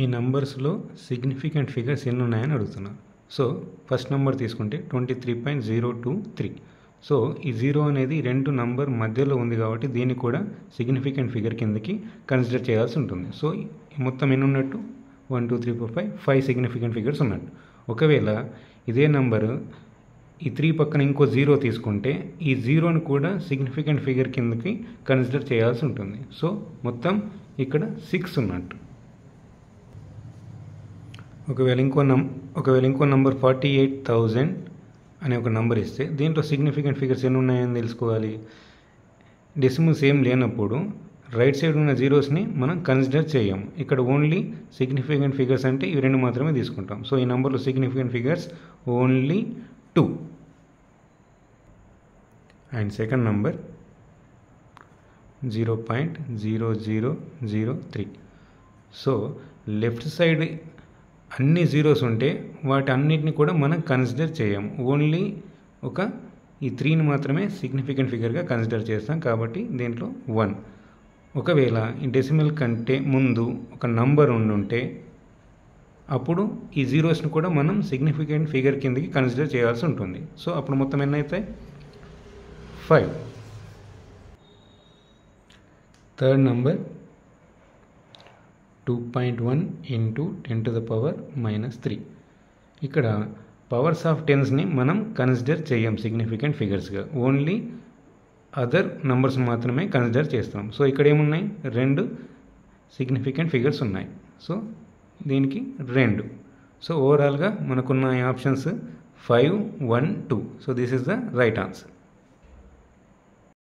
ఈ నంబర్స్లో significant figures ఎన్ని ఉన్నాయని అడుగుతున్నారు. సో ఫస్ట్ నెంబర్ తీసుకుంటే 23.023. సో ఈ 0 అనేది రెండు నంబర్ మధ్యలో ఉంది కాబట్టి దీన్ని కూడా సిగ్నిఫికెంట్ ఫిగర్ కిందకి కన్సిడర్ చేయాల్సి ఉంటుంది. సో మొత్తం ఎన్ని ఉన్నట్టు 1 2 3 4 5 5 సిగ్నిఫికెంట్ ఫిగర్స్ ఉన్నట్టు. ఒకవేళ ఇదే నంబరు ఈ 3 పక్కన ఇంకో 0 తీసుకుంటే ఈ 0ను కూడా సిగ్నిఫికెంట్ ఫిగర్ కిందకి కన్సిడర్ చేయాల్సి ఉంటుంది. సో మొత్తం ఇక్కడ 6 ఉన్నట్టు. ఒకవేళ ఇంకో నంబర్ 48,000 అనే ఒక నంబర్ ఇస్తే దీంట్లో సిగ్నిఫికెంట్ ఫిగర్స్ ఎన్ని ఉన్నాయని తెలుసుకోవాలి. డెసిమల్స్ ఏం లేనప్పుడు రైట్ సైడ్ ఉన్న జీరోస్ని మనం కన్సిడర్ చేయము. ఇక్కడ ఓన్లీ సిగ్నిఫికెంట్ ఫిగర్స్ అంటే ఇవి రెండు మాత్రమే తీసుకుంటాం. సో ఈ నంబర్లో significant figures only 2. And second number 0.0003. So left side అన్ని జీరోస్ ఉంటే వాటి అన్నిటిని కూడా మనం కన్సిడర్ చేయము. ఓన్లీ ఈ 3ని మాత్రమే సిగ్నిఫికెంట్ ఫిగర్గా కన్సిడర్ చేస్తాం. కాబట్టి దీంట్లో 1. ఒకవేళ ఈ డెసిమల్ కంటే ముందు ఒక నంబర్ ఉండుంటే అప్పుడు ఈ జీరోస్ని కూడా మనం సిగ్నిఫికెంట్ ఫిగర్ కిందకి కన్సిడర్ చేయాల్సి ఉంటుంది. సో అప్పుడు మొత్తం ఎన్ని అవుతాయి? 5. థర్డ్ నంబర్ 2.1 × 10⁻³ ఇక్కడ పవర్స్ ఆఫ్ టెన్స్ని మనం కన్సిడర్ చేయం సిగ్నిఫికెంట్ ఫిగర్స్గా. ఓన్లీ అదర్ నంబర్స్ మాత్రమే కన్సిడర్ చేస్తాం. సో ఇక్కడ ఏమున్నాయి? 2 సిగ్నిఫికెంట్ ఫిగర్స్ ఉన్నాయి. సో దీనికి 2. సో ఓవరాల్గా మనకున్న options 5 1 2. So this is the right answer.